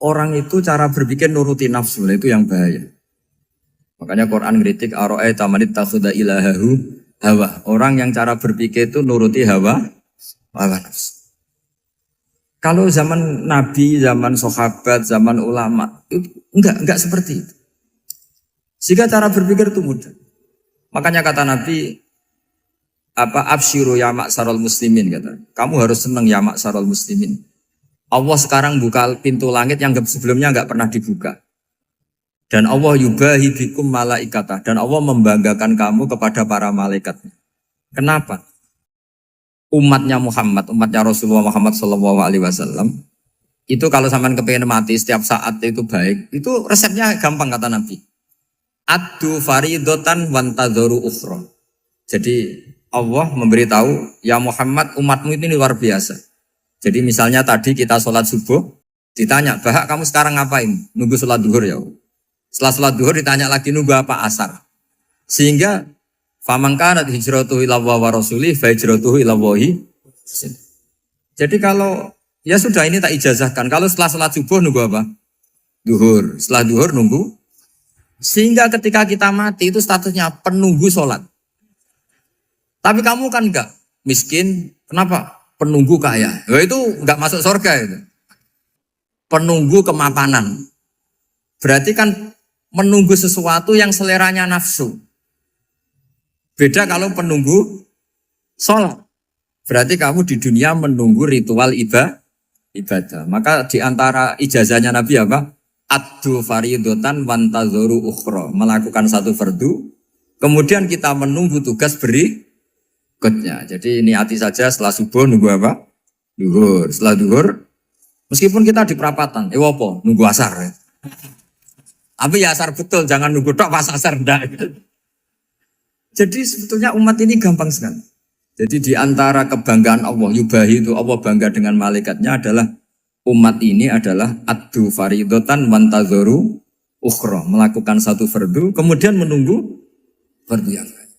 orang itu cara berpikir nuruti nafsu, itu yang bahaya. Makanya Quran ngeritik ara'aita man ittakhadha ilahahu hawa. Orang yang cara berpikir itu nuruti hawa nafsu. Kalau zaman Nabi, zaman sahabat, zaman ulama, itu enggak seperti itu. Sehingga cara berpikir itu mudah. Makanya kata Nabi, absyiru ya ma'sarul muslimin, kata. Kamu harus senang ya ma'sarul muslimin. Allah sekarang buka pintu langit yang sebelumnya enggak pernah dibuka. Dan Allah yubahi bikum malaikatah. Dan Allah membanggakan kamu kepada para malaikat. Kenapa? Umatnya Muhammad, umatnya Rasulullah Muhammad SAW, itu kalau sampean kepengen mati setiap saat itu baik, itu resepnya gampang kata Nabi. Addu faridotan wantadzoru ukhra. Jadi Allah memberitahu, ya Muhammad, umatmu ini luar biasa. Jadi misalnya tadi kita sholat subuh, ditanya, Bahak kamu sekarang ngapain? Nunggu sholat duhur ya. Setelah sholat duhur ditanya lagi nunggu apa asar. Sehingga faman kanat hijratuhu ila Allah wa rasulih fa hijratuhu ila Allah. Jadi kalau ya sudah ini tak ijazahkan. Kalau setelah sholat subuh nunggu apa? Duhur. Setelah duhur nunggu. Sehingga ketika kita mati itu statusnya penunggu sholat. Tapi kamu kan enggak miskin. Kenapa? Penunggu kaya. Ya itu enggak masuk surga itu. Penunggu kemapanan. Berarti kan menunggu sesuatu yang seleranya nafsu. Beda kalau penunggu sholat. Berarti kamu di dunia menunggu ritual ibadah. Maka di antara ijazahnya Nabi apa? Addu faridotan wantadzoru ukhra. Melakukan satu fardu. Kemudian kita menunggu tugas berikutnya. Jadi niati saja setelah subuh nunggu apa? Duhur. Setelah duhur, meskipun kita di perapatan. Apa? Nunggu asar. Ya. Tapi ya asar betul. Jangan nunggu tok pas asar. Enggak. Jadi sebetulnya umat ini gampang sekali. Jadi di antara kebanggaan Allah, yubahi itu Allah bangga dengan malaikatnya adalah umat ini adalah addu faridotan wantadzoru ukhra. Melakukan satu fardu, kemudian menunggu fardu yang lain.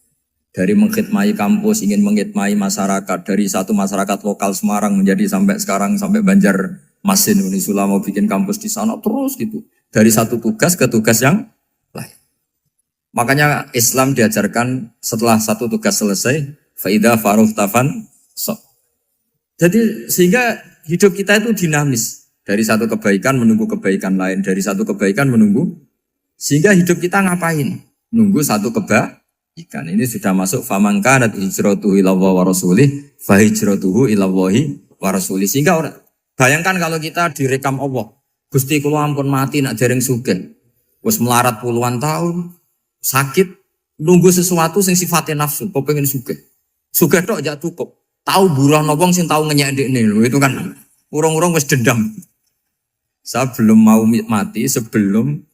Dari mengkhidmati kampus, ingin mengkhidmati masyarakat. Dari satu masyarakat lokal Semarang menjadi sampai sekarang, sampai Banjarmasin, Unisula mau bikin kampus di sana, terus gitu. Dari satu tugas ke tugas yang lain. Makanya Islam diajarkan setelah satu tugas selesai, faida faruh tafan sok. Jadi sehingga hidup kita itu dinamis. Dari satu kebaikan menunggu kebaikan lain, dari satu kebaikan menunggu. Sehingga hidup kita ngapain? Nunggu satu kebaikan. Ini sudah masuk faman kanat hijratuhu ila Allah wa rasulih, fa hijratuhu ila Allah wa rasulih. Sehingga bayangkan kalau kita direkam Allah, Gusti kula ampun mati nak dereng sugih. Wis melarat puluhan tahun. Sakit, nunggu sesuatu sing sifatnya nafsu, kok pengen sugih. Sugih tok aja cukup. Tahu buruh wong sing tahu ngenyek ndekne lho, itu kan urung-urung wis dendam. Saya belum mau mati sebelum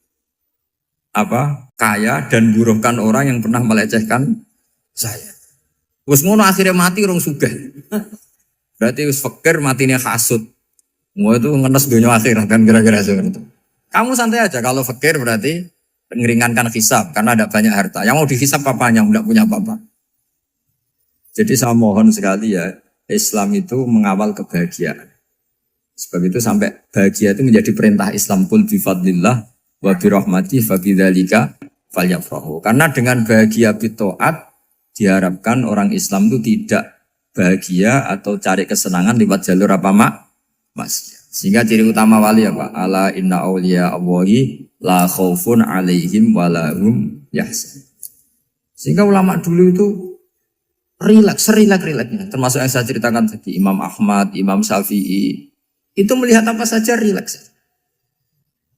kaya dan buruhkan orang yang pernah melecehkan saya. Wis ngono akhirnya mati urung sugih. Berarti wis fakir matine hasud. Mau itu ngenes dunia akhirat kan kira-kira seperti itu. Kamu santai aja kalau fakir berarti meringankan hisab karena ada banyak harta. Yang mau dihisab papanya, tidak punya apa-apa. Jadi saya mohon sekali ya, Islam itu mengawal kebahagiaan. Sebab itu sampai bahagia itu menjadi perintah Islam. Qul bi fadlillah wa bi rahmati fa bidzalika falyafrahu. Karena dengan bahagia bitaat diharapkan orang Islam itu tidak bahagia atau cari kesenangan lewat jalur maksiat. Sehingga ciri utama wali apa? Ala inna awliya Allahi la khaufun alaihim walahum yahzan. Sehingga ulama dulu itu rileks-rileksnya. Termasuk yang saya ceritakan tadi, Imam Ahmad, Imam Syafi'i. Itu melihat apa saja rileks.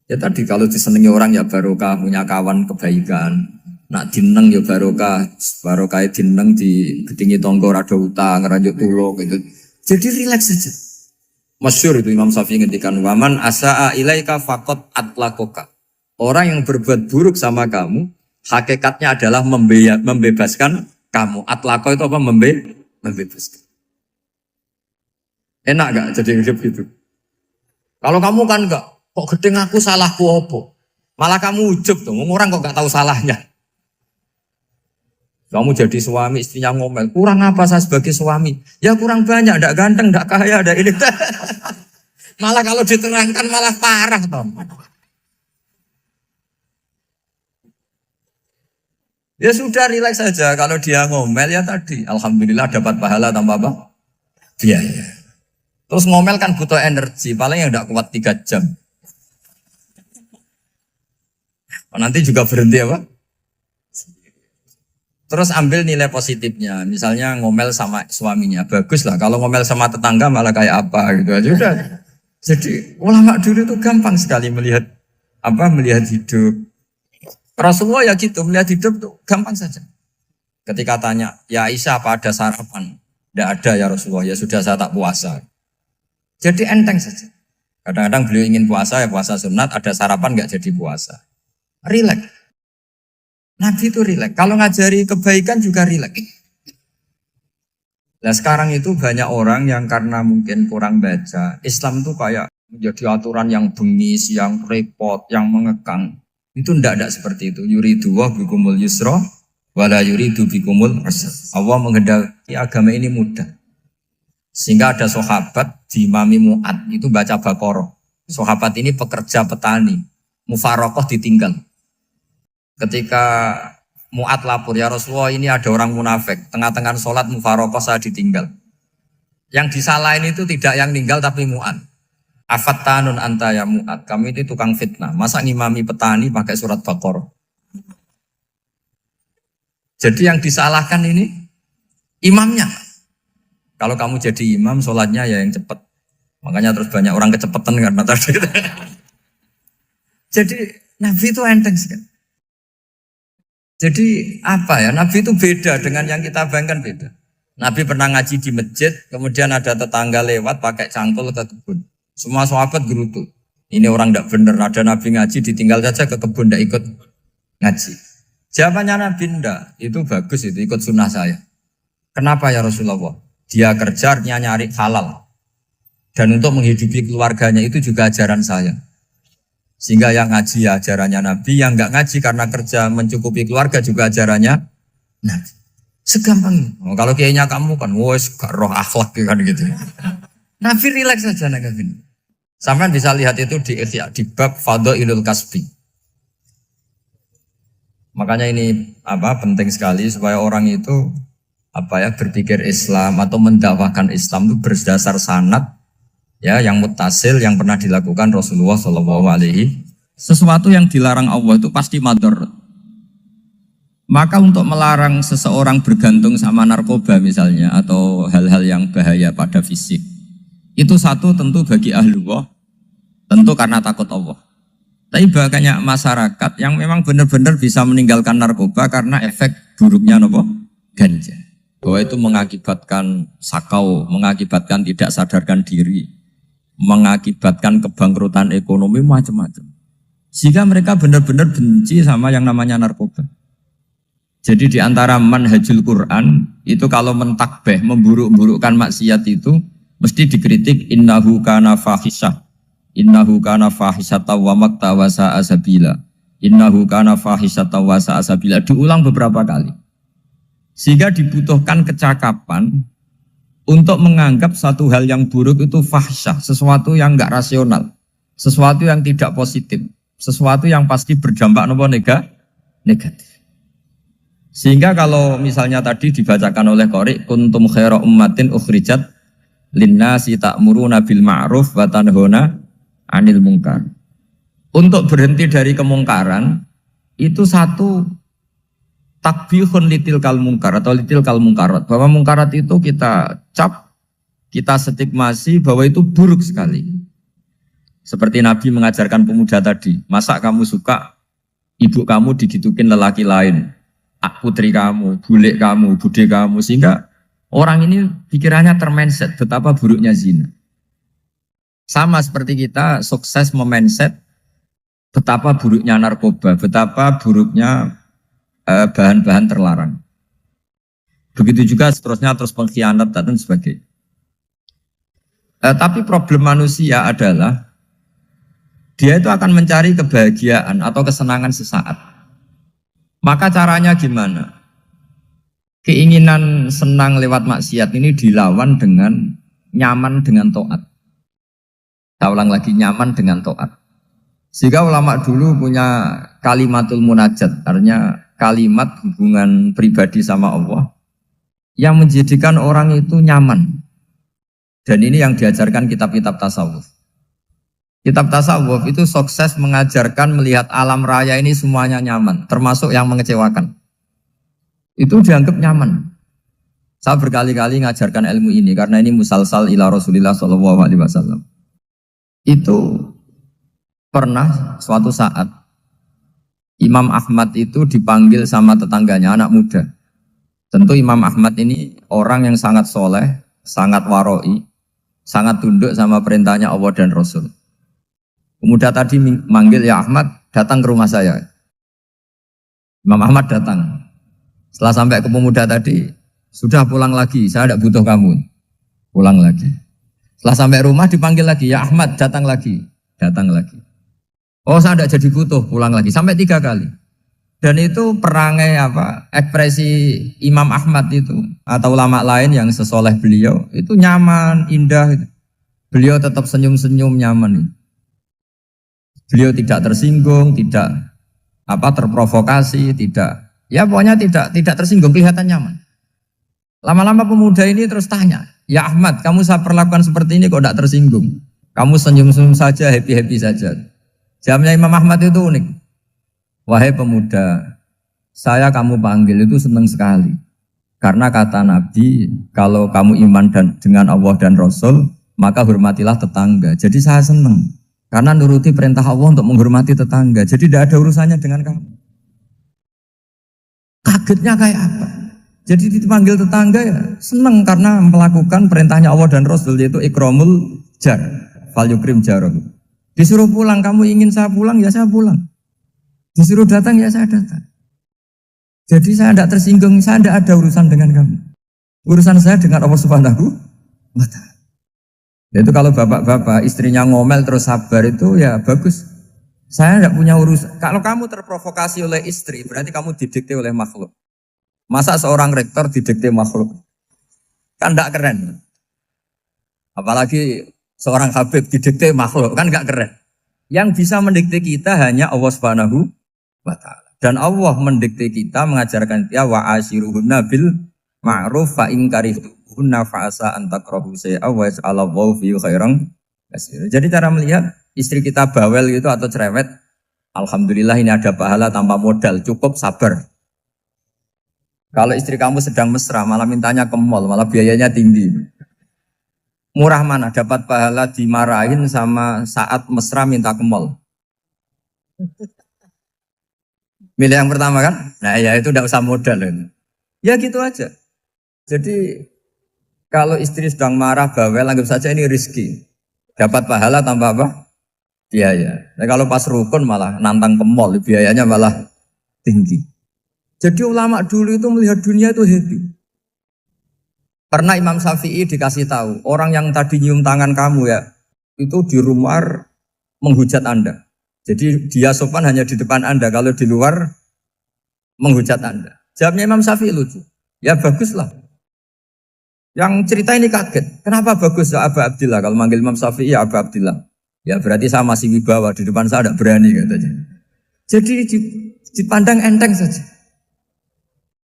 Ya tadi kalau disenangi orang ya barokah, punya kawan kebaikan. Nak dineng ya barokah dineng di gedingi tonggo rada utang, ngeranjuk tulung gitu. Jadi rileks saja. Masyhur itu Imam Syafi'i ngendikan waman asaa ilaika faqat atlakoka. Orang yang berbuat buruk sama kamu hakikatnya adalah membebaskan kamu. Atlako itu apa? Membebaskan. Enak gak jadi hidup gitu? Kalau kamu kan enggak, kok gedeng aku salahku apa? Malah kamu ujub tuh, orang kok gak tahu salahnya. Kamu jadi suami, istrinya ngomel, kurang apa saya sebagai suami? Ya kurang banyak, ndak ganteng, ndak kaya, ndak ini. Malah kalau diterangkan malah parah toh. Ya sudah rileks saja. Kalau dia ngomel ya tadi, alhamdulillah dapat pahala tanpa apa? Biaya. Terus ngomel kan butuh energi, paling yang tidak kuat 3 jam. Nanti juga berhenti apa? Terus ambil nilai positifnya. Misalnya ngomel sama suaminya, bagus lah. Kalau ngomel sama tetangga malah kayak apa gitu aja udah. Jadi ulama dulu itu gampang sekali melihat melihat hidup. Rasulullah ya gitu, melihat hidup tuh gampang saja. Ketika tanya, ya Aisyah apa ada sarapan? Tidak ada ya Rasulullah, ya sudah saya tak puasa. Jadi enteng saja. Kadang-kadang beliau ingin puasa, ya puasa sunat, ada sarapan nggak jadi puasa. Rileks. Nabi itu rileks. Kalau ngajari kebaikan juga rileks. Nah sekarang itu banyak orang yang karena mungkin kurang baca, Islam tuh kayak menjadi aturan yang bengis, yang repot, yang mengekang. Itu tidak seperti itu. Yuridu wa bikumul yusra wala yuridu bikumul usra. Allah menghendaki agama ini mudah. Sehingga ada sahabat di Imami Mu'ad itu baca Baqarah. Sahabat ini pekerja petani, mufarokoh ditinggal. Ketika Mu'ad lapor, ya Rasulullah ini ada orang munafik, tengah-tengah sholat mufarokoh saya ditinggal. Yang disalahin itu tidak yang ninggal tapi Mu'ad. Afattanun anta ya Mu'ad, kami itu tukang fitnah. Masa ngimami petani pakai surat Baqarah? Jadi yang disalahkan ini imamnya. Kalau kamu jadi imam, sholatnya ya yang cepat. Makanya terus banyak orang kecepatan karena tadi. Jadi Nabi itu enteng sekali. Jadi apa ya, Nabi itu beda dengan yang kita bayangkan beda. Nabi pernah ngaji di masjid, kemudian ada tetangga lewat pakai cangkul ke kebun. Semua sahabat gerutu. Ini orang tidak benar, ada Nabi ngaji ditinggal saja ke kebun, tidak ikut ngaji. Jawabannya Nabi tidak, itu bagus itu ikut sunnah saya. Kenapa ya Rasulullah? Dia kerja nyari halal. Dan untuk menghidupi keluarganya itu juga ajaran saya. Sehingga yang ngaji ya ajarannya Nabi, yang nggak ngaji karena kerja mencukupi keluarga juga ajarannya Nabi. Segampang ini. Oh, kalau kayaknya kamu kan, wes gak roh akhlak kan gitu. Nabi rileks saja Nabi. Sampai bisa lihat itu di bab Fadhailul Kasbi. Makanya ini penting sekali supaya orang itu berpikir Islam atau mendakwahkan Islam itu berdasar sanad ya yang muttasil yang pernah dilakukan Rasulullah SAW. Sesuatu yang dilarang Allah itu pasti madharat. Maka untuk melarang seseorang bergantung sama narkoba misalnya atau hal-hal yang bahaya pada fisik, itu satu tentu bagi ahlullah, tentu karena takut Allah. Tapi banyak masyarakat yang memang benar-benar bisa meninggalkan narkoba karena efek buruknya ganja. Bahwa itu mengakibatkan sakau, mengakibatkan tidak sadarkan diri, mengakibatkan kebangkrutan ekonomi macam-macam. Sehingga mereka benar-benar benci sama yang namanya narkoba. Jadi di antara manhajul Quran itu kalau mentakbih, memburuk-burukkan maksiat itu mesti dikritik innahu kana fahisyah. Innahu kana fahisyata wa maqta wa sa'a sabila. Innahu kana fahisyata wa sa'a sabila. Diulang beberapa kali. Sehingga dibutuhkan kecakapan untuk menganggap satu hal yang buruk itu fahsyah, sesuatu yang enggak rasional, sesuatu yang tidak positif, sesuatu yang pasti berdampak negatif. Sehingga kalau misalnya tadi dibacakan oleh Qori, kuntum khaira ummatin ukhrijat linnasi ta'muruna bil ma'ruf wa tanhauna 'anil munkar. Untuk berhenti dari kemungkaran itu satu takbihun litil kal munkar atau litil kal munkarat, bahwa munkarat itu kita cap, kita stigmasi bahwa itu buruk sekali. Seperti Nabi mengajarkan pemuda tadi, masa kamu suka ibu kamu digitukin lelaki lain, putri kamu, bule kamu, bude kamu, sehingga orang ini pikirannya termindset betapa buruknya zina. Sama seperti kita sukses memindset betapa buruknya narkoba, betapa buruknya bahan-bahan terlarang. Begitu juga seterusnya, terus pengkhianat dan sebagainya. Tapi problem manusia adalah dia itu akan mencari kebahagiaan atau kesenangan sesaat. Maka caranya gimana? Keinginan senang lewat maksiat ini dilawan dengan nyaman dengan taat. Saya ulang lagi, nyaman dengan taat. Sehingga ulama dulu punya kalimatul munajat, artinya kalimat hubungan pribadi sama Allah yang menjadikan orang itu nyaman. Dan ini yang diajarkan kitab-kitab tasawuf. Kitab tasawuf itu sukses mengajarkan melihat alam raya ini semuanya nyaman, termasuk yang mengecewakan. Itu dianggap nyaman. Saya berkali-kali mengajarkan ilmu ini karena ini musalsal ila Rasulillah SAW. Itu pernah suatu saat Imam Ahmad itu dipanggil sama tetangganya, anak muda. Tentu Imam Ahmad ini orang yang sangat soleh, sangat waroi, sangat tunduk sama perintahnya Allah dan Rasul. Pemuda tadi manggil, ya Ahmad, datang ke rumah saya. Imam Ahmad datang. Setelah sampai ke pemuda tadi, sudah pulang lagi, saya tidak butuh kamu. Pulang lagi. Setelah sampai rumah dipanggil lagi, ya Ahmad, datang lagi. Datang lagi. Oh, saya tidak jadi butuh, pulang lagi. Sampai 3 kali. Dan itu perangai ekspresi Imam Ahmad itu atau ulama lain yang sesoleh beliau itu nyaman, indah. Beliau tetap senyum-senyum nyaman. Beliau tidak tersinggung, tidak terprovokasi, tidak, ya pokoknya tidak tersinggung, kelihatan nyaman. Lama-lama pemuda ini terus tanya, ya Ahmad, kamu saya perlakukan seperti ini kok tidak tersinggung? Kamu senyum-senyum saja, happy-happy saja. Jawabnya Imam Ahmad itu unik. Wahai pemuda, saya kamu panggil itu senang sekali. Karena kata Nabi, kalau kamu iman dengan Allah dan Rasul, maka hormatilah tetangga. Jadi saya senang. Karena nuruti perintah Allah untuk menghormati tetangga. Jadi tidak ada urusannya dengan kamu. Kagetnya kayak apa? Jadi dipanggil tetangga ya senang karena melakukan perintahnya Allah dan Rasul, yaitu ikramul jar, fal yukrim jarum. Disuruh pulang, kamu ingin saya pulang, ya saya pulang. Disuruh datang, ya saya datang. Jadi saya tidak tersinggung, saya tidak ada urusan dengan kamu. Urusan saya dengan Allah Subhanahu wa Ta'ala. Itu kalau bapak-bapak istrinya ngomel terus sabar itu ya bagus. Saya tidak punya urusan. Kalau kamu terprovokasi oleh istri, berarti kamu didikte oleh makhluk. Masa seorang rektor didikte makhluk? Kan tidak keren. Apalagi seorang habib didikte makhluk, kan tidak keren. Yang bisa mendikte kita hanya Allah Subhanahu wa Ta'ala. Dan Allah mendikte kita, mengajarkan kita wa ashiruhunna bil ma'ruf fa in karihtuhunna fa asa an takrahu shay'a wa yaj'alallahu fi khairan katsira. Jadi cara melihat istri kita bawel gitu atau cerewet, alhamdulillah ini ada pahala tanpa modal, cukup sabar. Kalau istri kamu sedang mesra, malah mintanya ke mall, malah biayanya tinggi. Murah mana? Dapat pahala dimarahin sama saat mesra minta ke mall. Milih yang pertama kan? Nah ya itu tidak usah modal. Ya gitu aja. Jadi kalau istri sedang marah, bawel, anggap saja ini rezeki. Dapat pahala tanpa apa? Biaya. Nah kalau pas rukun malah nantang ke mall, biayanya malah tinggi. Jadi ulama dulu itu melihat dunia itu happy. Pernah Imam Syafi'i dikasih tahu, orang yang tadi nyium tangan kamu ya, itu di rumah menghujat Anda. Jadi dia sopan hanya di depan Anda, kalau di luar menghujat Anda. Jawabnya Imam Syafi'i lucu. Ya baguslah. Yang cerita ini kaget. Kenapa bagus ya Aba Abdillah? Kalau manggil Imam Syafi'i ya Aba Abdillah. Ya berarti saya masih wibawa, di depan saya tidak berani katanya. Jadi dipandang enteng saja.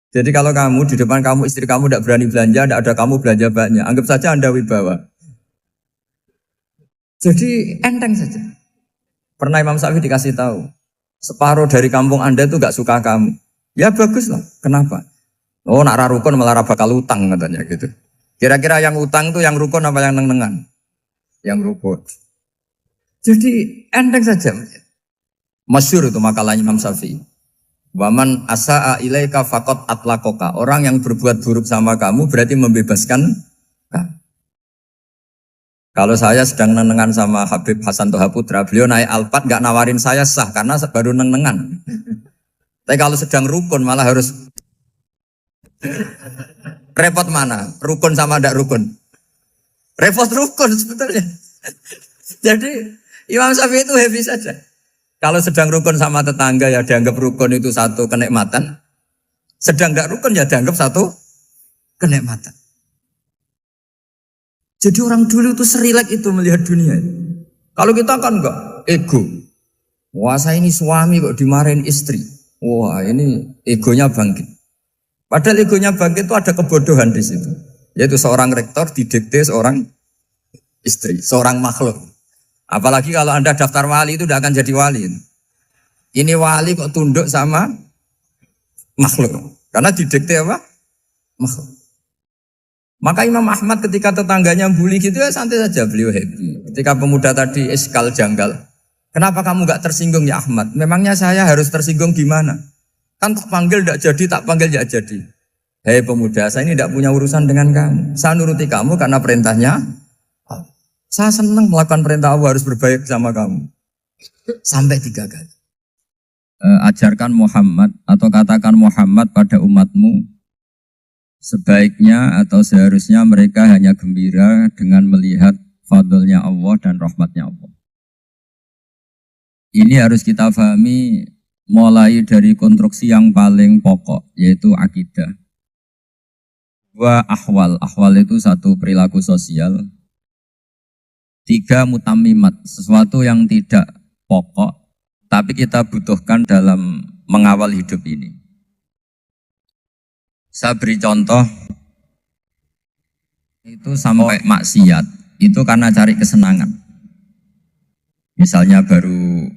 Jadi kalau kamu, di depan kamu, istri kamu tidak berani belanja, tidak ada kamu belanja banyak. Anggap saja Anda wibawa. Jadi enteng saja. Pernah Imam Syafi'i dikasih tahu, separuh dari kampung Anda itu gak suka kamu. Ya bagus lah, kenapa? Oh nak rukun malah bakal utang katanya gitu. Kira-kira yang utang itu yang rukun apa yang neng-nengan? Yang rukun. Jadi enteng saja. Masyhur itu makalahnya Imam Syafi'i. Waman asa'a ilaika faqad atlaqaka. Orang yang berbuat buruk sama kamu berarti membebaskan kamu. Kalau saya sedang nenengan sama Habib Hasan Toha Putra, beliau naik Alphard gak nawarin saya sah karena baru nenengan. Tapi kalau sedang rukun malah harus repot mana? Rukun sama ndak rukun? Repot rukun sebetulnya. Jadi Imam Syafi'i itu happy saja. Kalau sedang rukun sama tetangga ya dianggap rukun itu satu kenikmatan. Sedang tidak rukun ya dianggap satu kenikmatan. Jadi orang dulu itu serilek itu melihat dunia. Kalau kita kan enggak, ego. Wah saya ini suami kok dimarahin istri. Wah ini egonya bangkit. Padahal egonya bangkit itu ada kebodohan di situ. Yaitu seorang rektor didikte seorang istri, seorang makhluk. Apalagi kalau Anda daftar wali itu tidak akan jadi wali. Ini wali kok tunduk sama makhluk. Karena didikte apa? Makhluk. Maka Imam Ahmad ketika tetangganya bully gitu ya santai saja, beliau happy. Ketika pemuda tadi iskal janggal, kenapa kamu gak tersinggung ya Ahmad? Memangnya saya harus tersinggung gimana? Kan tak panggil tidak jadi, tak panggil tidak jadi. Hei pemuda, saya ini tidak punya urusan dengan kamu. Saya nuruti kamu karena perintahnya. Saya senang melakukan perintah Allah, harus berbaik sama kamu. Sampai 3 kali. Ajarkan Muhammad atau katakan Muhammad pada umatmu, sebaiknya atau seharusnya mereka hanya gembira dengan melihat fadlnya Allah dan rahmatnya Allah. Ini harus kita pahami mulai dari konstruksi yang paling pokok, yaitu akidah. 2 ahwal. Ahwal itu 1 perilaku sosial. 3 mutammimat, sesuatu yang tidak pokok, tapi kita butuhkan dalam mengawal hidup ini. Saya beri contoh, itu sampai maksiat, itu karena cari kesenangan. Misalnya baru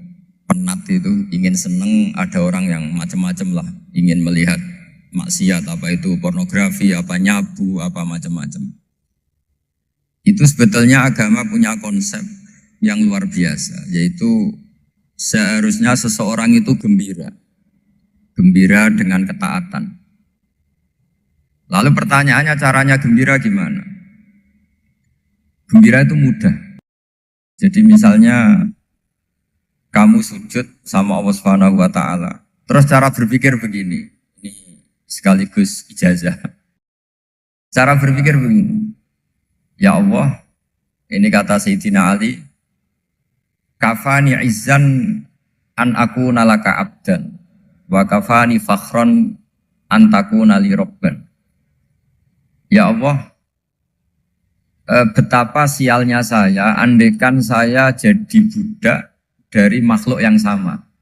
penat itu, ingin seneng, ada orang yang macam-macam lah, ingin melihat maksiat, apa itu pornografi, apa nyabu, apa macam-macam. Itu sebetulnya agama punya konsep yang luar biasa, yaitu seharusnya seseorang itu gembira. Gembira dengan ketaatan. Lalu pertanyaannya caranya gembira gimana? Gembira itu mudah. Jadi misalnya kamu sujud sama Allah Subhanahu wa taala. Terus cara berpikir begini. Ini sekaligus ijazah. Cara berpikir begini. Ya Allah, ini kata Sayyidina Ali, kafani izzan an akuna laka abdan wa kafani fakhron an takuna li rabban. Ya Allah, betapa sialnya saya andaikan saya jadi budak dari makhluk yang sama.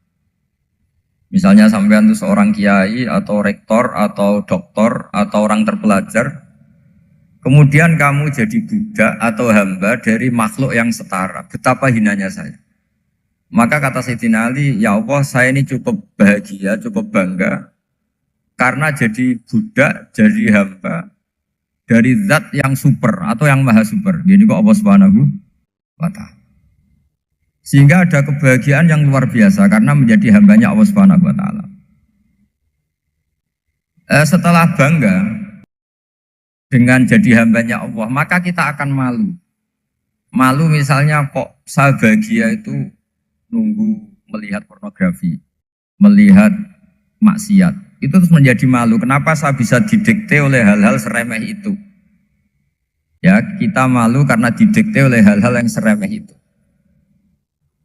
Misalnya sampean itu seorang kiai atau rektor atau doktor atau orang terpelajar, kemudian kamu jadi budak atau hamba dari makhluk yang setara. Betapa hinanya saya. Maka kata Sayyidina Ali, ya Allah saya ini cukup bahagia, cukup bangga karena jadi budak, jadi hamba dari zat yang super atau yang maha super. Jadi kok Allah Subhanahu wa ta'ala. Sehingga ada kebahagiaan yang luar biasa karena menjadi hambanya Allah Subhanahu wa ta'ala. Setelah bangga dengan jadi hambanya Allah, maka kita akan malu. Malu misalnya kok saya bahagia itu nunggu melihat pornografi, melihat maksiat. Itu terus menjadi malu. Kenapa saya bisa didikte oleh hal-hal seremeh itu? Ya, kita malu karena didikte oleh hal-hal yang seremeh itu.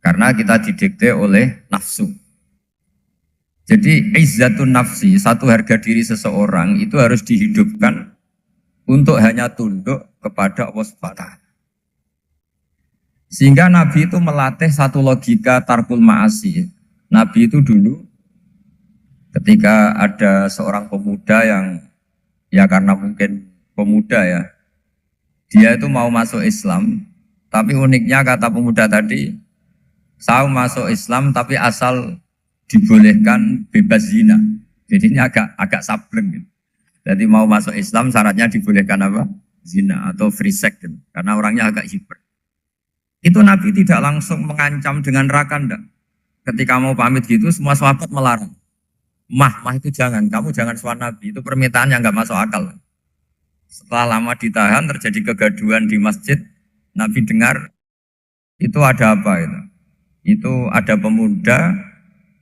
Karena kita didikte oleh nafsu. Jadi izzatun nafsi, satu harga diri seseorang itu harus dihidupkan untuk hanya tunduk kepada Allah Subhanahu wa ta'ala. Sehingga Nabi itu melatih satu logika tarkul ma'asi. Nabi itu dulu ketika ada seorang pemuda yang ya karena mungkin pemuda ya, dia itu mau masuk Islam, tapi uniknya kata pemuda tadi, saya masuk Islam tapi asal dibolehkan bebas zina. Jadi ini agak sableng gitu. Jadi mau masuk Islam syaratnya dibolehkan apa? Zina atau free sex gitu. Karena orangnya agak hiper. Itu Nabi tidak langsung mengancam dengan neraka enggak. Ketika mau pamit gitu semua sahabat melarang. Mah itu jangan, kamu jangan suan Nabi, itu permintaan yang nggak masuk akal. Setelah lama ditahan, terjadi kegaduhan di masjid, Nabi dengar, itu ada apa itu? Itu ada pemuda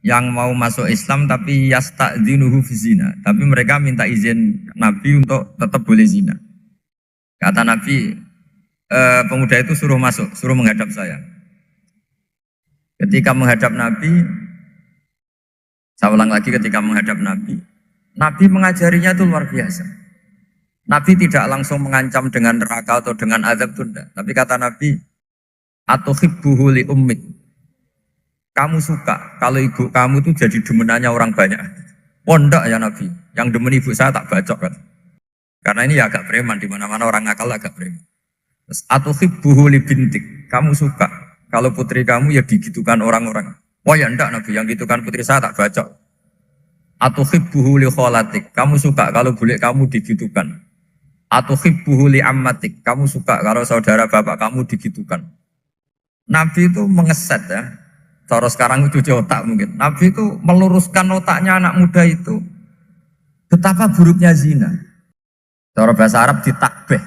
yang mau masuk Islam tapi yasta'dzinuhu fi zina, tapi mereka minta izin Nabi untuk tetap boleh zina. Kata Nabi, pemuda itu suruh masuk, suruh menghadap saya. Ketika menghadap Nabi, saya ulang lagi ketika menghadap Nabi, Nabi mengajarinya itu luar biasa. Nabi tidak langsung mengancam dengan neraka atau dengan azab tunda. Tapi kata Nabi, atuhibbuhu li ummik. Kamu suka kalau ibu kamu itu jadi demenannya orang banyak. Pondok ya Nabi, yang demen ibu saya tak bacok kan. Karena ini ya agak preman, di mana-mana orang ngakal agak preman. Terus atuhibbuhu li bintik. Kamu suka kalau putri kamu ya digitukan orang-orang. Wah ya enggak Nabi, yang gitukan putri saya tak bacok. Atuhibbuhu li kholatik. Kamu suka kalau bule kamu digitukan. Atuhibbuhu li ammatik. Kamu suka kalau saudara bapak kamu digitukan. Nabi itu mengeset ya. Cara sekarang itu cuci otak mungkin. Nabi itu meluruskan otaknya anak muda itu. Betapa buruknya zina. Cara bahasa Arab ditakbih.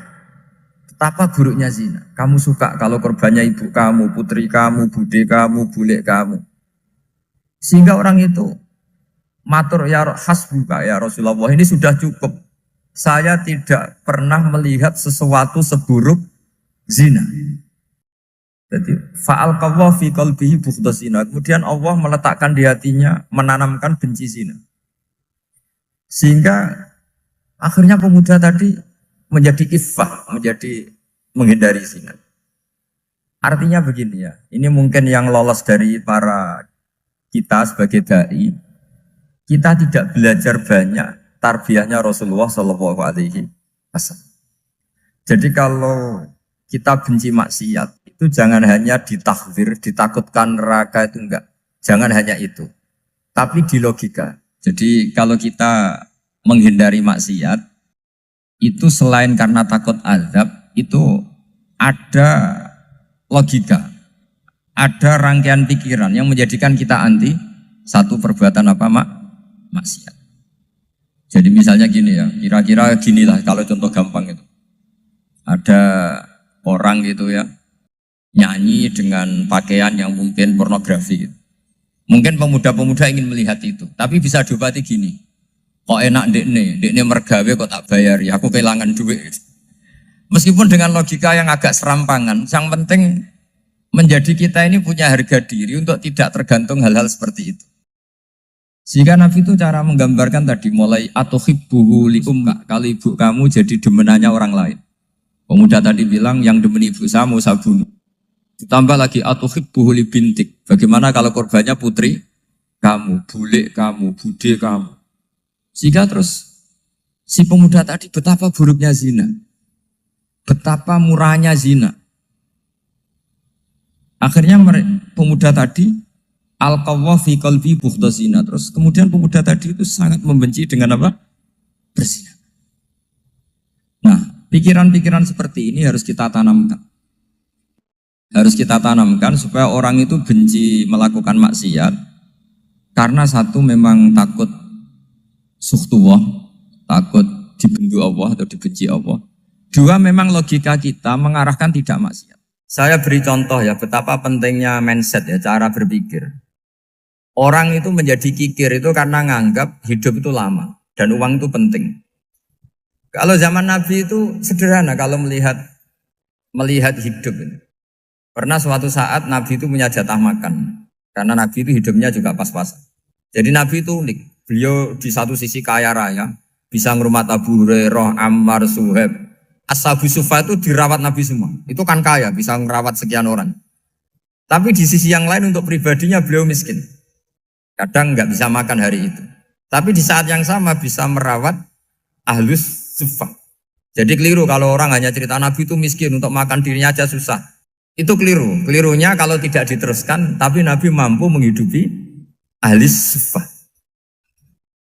Betapa buruknya zina. Kamu suka kalau korbannya ibu kamu, putri kamu, bude kamu, bule kamu. Sehingga orang itu matur ya hasbuka ya Rasulullah, ini sudah cukup. Saya tidak pernah melihat sesuatu seburuk zina. Jadi fa'al qawwa fi qalbihi bughda zina. Kemudian Allah meletakkan di hatinya, menanamkan benci zina. Sehingga akhirnya pemuda tadi menjadi iffah, menjadi menghindari zina. Artinya begini ya, ini mungkin yang lolos dari para kita sebagai dai, kita tidak belajar banyak tarbiyahnya Rasulullah Shallallahu Alaihi Wasallam. Jadi kalau kita benci maksiat, itu jangan hanya ditakhzir, ditakutkan neraka itu enggak. Jangan hanya itu, tapi di logika. Jadi kalau kita menghindari maksiat, itu selain karena takut azab, itu ada logika, ada rangkaian pikiran yang menjadikan kita anti satu perbuatan apa maksiat. Jadi misalnya gini ya, kira-kira ginilah kalau contoh gampang itu. Ada orang gitu ya, nyanyi dengan pakaian yang mungkin pornografi gitu. Mungkin pemuda-pemuda ingin melihat itu, tapi bisa diobati gini. Kok enak dekne mergawe kok tak bayari, aku kehilangan duit. Meskipun dengan logika yang agak serampangan, yang penting menjadi kita ini punya harga diri untuk tidak tergantung hal-hal seperti itu. Sehingga Nabi itu cara menggambarkan tadi mulai atuhibbuhu li ummik, kalau ibu kamu jadi demenannya orang lain. Pemuda tadi bilang yang demen ibu saya mau saya bunuh. Ditambah lagi atuhibbuhu li bintik. Bagaimana kalau korbannya putri kamu, bule kamu, bude kamu. Sehingga terus si pemuda tadi betapa buruknya zina. Betapa murahnya zina. Akhirnya pemuda tadi al-qawwa fi qalbi bughda zina. Terus kemudian pemuda tadi itu sangat membenci dengan apa? Berzina. Nah, pikiran-pikiran seperti ini harus kita tanamkan. Harus kita tanamkan supaya orang itu benci melakukan maksiat. Karena satu memang takut sukhtuwah, takut dibendu Allah atau dibenci Allah. Dua, memang logika kita mengarahkan tidak maksiat. Saya beri contoh ya, betapa pentingnya mindset ya, cara berpikir. Orang itu menjadi kikir itu karena nganggap hidup itu lama dan uang itu penting. Kalau zaman Nabi itu sederhana kalau melihat hidup ini. Pernah suatu saat Nabi itu punya jatah makan. Karena Nabi itu hidupnya juga pas-pasan. Jadi Nabi itu unik. Beliau di satu sisi kaya raya, bisa ngurmat Abu Hurairah, Ammar, Suhaib. Ashabu Sufa itu dirawat Nabi semua. Itu kan kaya, bisa ngerawat sekian orang. Tapi di sisi yang lain untuk pribadinya beliau miskin. Kadang nggak bisa makan hari itu. Tapi di saat yang sama bisa merawat Ahlus Sufa. Jadi keliru kalau orang hanya cerita Nabi itu miskin, untuk makan dirinya aja susah. Itu keliru. Kelirunya kalau tidak diteruskan, tapi Nabi mampu menghidupi Ahlus Sufa.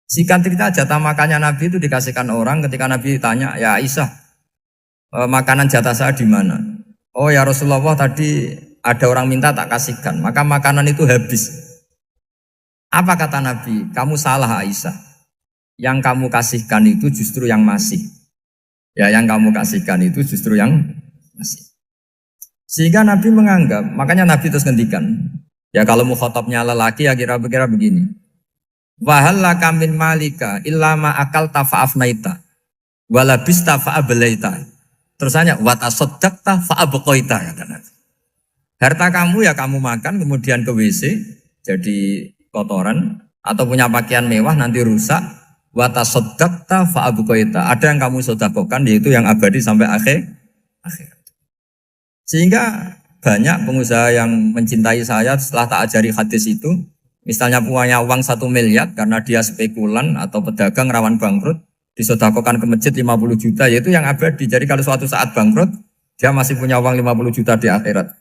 Singkat cerita jatah makannya Nabi itu dikasihkan orang ketika Nabi tanya, ya Aisyah, makanan jatah saya di mana? Oh ya Rasulullah, tadi ada orang minta tak kasihkan, maka makanan itu habis. Apa kata Nabi? Kamu salah Aisyah. Yang kamu kasihkan itu justru yang masih. Ya, yang kamu kasihkan itu justru yang masih. Sehingga Nabi menganggap, makanya Nabi terus ngendikan. Ya kalau mukhatabnya lelaki ya kira-kira begini. Wahal laka min malika illa ma akalta fa'afnaita walabista fa'ablaita. Terus hanya watasaddaqta fa'abqaita kata Nabi. Harta kamu ya kamu makan kemudian ke WC jadi kotoran atau punya pakaian mewah nanti rusak. Watasaddaqta fa'abqaita. Ada yang kamu sedekahkan yaitu yang abadi sampai akhir. Sehingga banyak pengusaha yang mencintai saya setelah tak ajari hadis itu. Misalnya punya uang 1 miliar karena dia spekulan atau pedagang rawan bangkrut, disedekahkan ke masjid 50 juta, yaitu yang abadi. Jadi kalau suatu saat bangkrut, dia masih punya uang 50 juta di akhirat.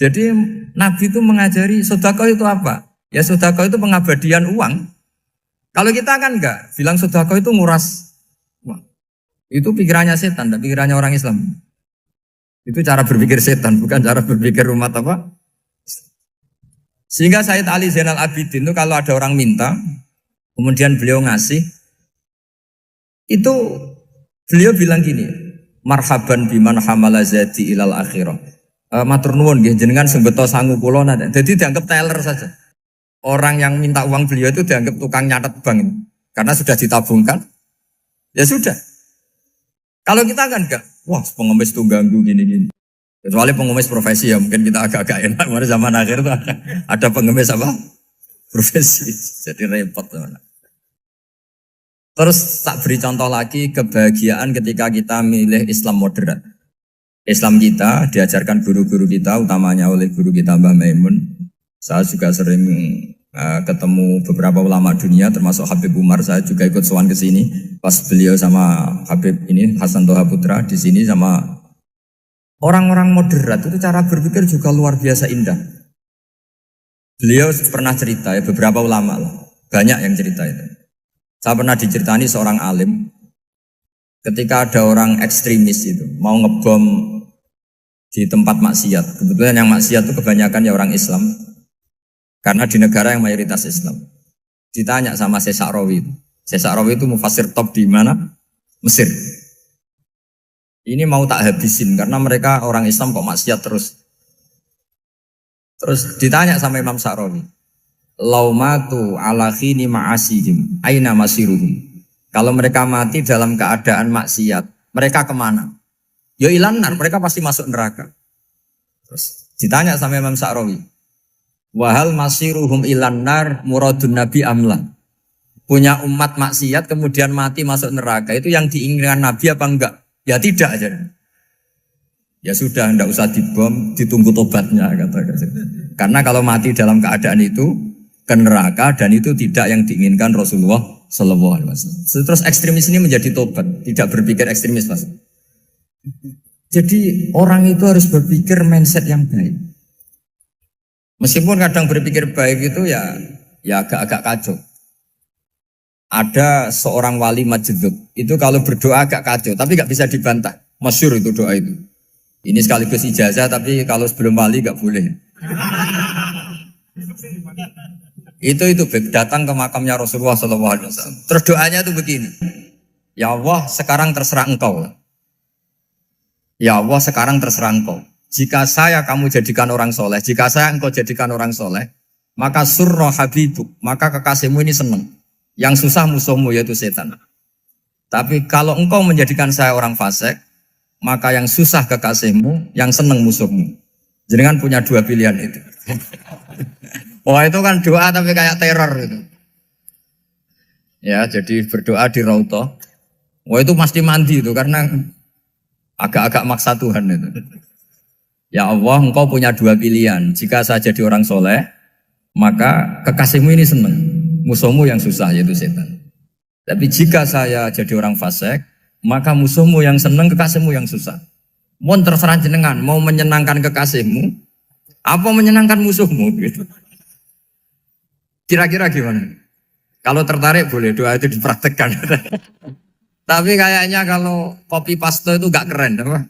Jadi Nabi itu mengajari sedekah itu apa? Ya sedekah itu pengabadian uang. Kalau kita kan enggak, bilang sedekah itu nguras uang. Itu pikirannya setan, dan pikirannya orang Islam. Itu cara berpikir setan, bukan cara berpikir umat apa? Sehingga Sayyid Ali Zainal Abidin itu kalau ada orang minta, kemudian beliau ngasih, itu beliau bilang gini, marhaban biman hamala zati ilal akhirah. Matur nuwun nggih jenengan sing beto sangu kula nate. Jadi dianggap teller saja. Orang yang minta uang beliau itu dianggap tukang nyatet bank. Karena sudah ditabungkan. Ya sudah. Kalau kita kan enggak, wah pengemis itu ganggu gini-gini. Kecuali pengemis profesi ya mungkin kita agak-agak enak. Pada zaman akhir itu ada pengemis apa? Profesi. Jadi repot teman. Terus tak beri contoh lagi kebahagiaan ketika kita milih Islam moderat. Islam kita diajarkan guru-guru kita, utamanya oleh guru kita Mbah Maimun. Saya juga sering ketemu beberapa ulama dunia, termasuk Habib Umar. Saya juga ikut sowan ke sini pas beliau sama Habib ini Hasan Toha Putra di sini sama orang-orang moderat. Itu cara berpikir juga luar biasa indah. Beliau pernah cerita ya, beberapa ulama lah, banyak yang cerita itu. Saya pernah diceritani seorang alim ketika ada orang ekstremis itu mau ngebom di tempat maksiat. Kebetulan yang maksiat itu kebanyakan ya orang Islam. Karena di negara yang mayoritas Islam. Ditanya sama Syekh Sa'rawi. Syekh Sa'rawi itu mufassir top di mana? Mesir. Ini mau tak habisin karena mereka orang Islam kok maksiat terus. Terus ditanya sama Imam Sa'rawi. Laumatu ala khini ma'asihim aina masiruhum. Kalau mereka mati dalam keadaan maksiat, mereka kemana? Ya ilanar, mereka pasti masuk neraka. Terus ditanya sama Imam Sa'rawi, wahal masiruhum ilanar muradun nabi amla. Punya umat maksiat kemudian mati masuk neraka, itu yang diinginkan Nabi apa enggak? Ya tidak aja. Ya sudah, enggak usah dibom, ditunggu tobatnya kata. Karena kalau mati dalam keadaan itu ke neraka dan itu tidak yang diinginkan Rasulullah Sallallahu Alaihi Wasallam. Terus ekstremis ini menjadi tobat, tidak berpikir ekstremis Mas. Jadi orang itu harus berpikir mindset yang baik. Meskipun kadang berpikir baik itu ya agak-agak kacau. Ada seorang wali majdub itu kalau berdoa agak kacau, tapi nggak bisa dibantah. Masyhur itu doa itu. Ini sekaligus ijazah, tapi kalau sebelum wali nggak boleh. Itu datang ke makamnya Rasulullah SAW. Terus doanya itu begini. Ya Allah, sekarang terserah engkau. Ya Allah, sekarang terserah engkau. Jika saya kamu jadikan orang soleh, jika saya engkau jadikan orang soleh, maka surra habibuk, maka kekasihmu ini senang. Yang susah musuhmu yaitu setan. Tapi kalau engkau menjadikan saya orang fasik, maka yang susah kekasihmu, yang senang musuhmu. Jadi kan punya dua pilihan itu. Wah itu kan doa tapi kayak teror itu. Ya jadi berdoa di Raudhah. Wah itu pasti mandi itu karena agak-agak maksa Tuhan itu. Ya Allah, engkau punya dua pilihan. Jika saya jadi orang soleh, maka kekasihmu ini senang. Musuhmu yang susah yaitu setan. Tapi jika saya jadi orang fasik, maka musuhmu yang senang, kekasihmu yang susah. Mohon terserah jenengan, mau menyenangkan kekasihmu, apa menyenangkan musuhmu gitu. Kira-kira gimana? Kalau tertarik boleh doa itu dipraktekkan. Tapi kayaknya kalau copy paste itu gak keren, apa?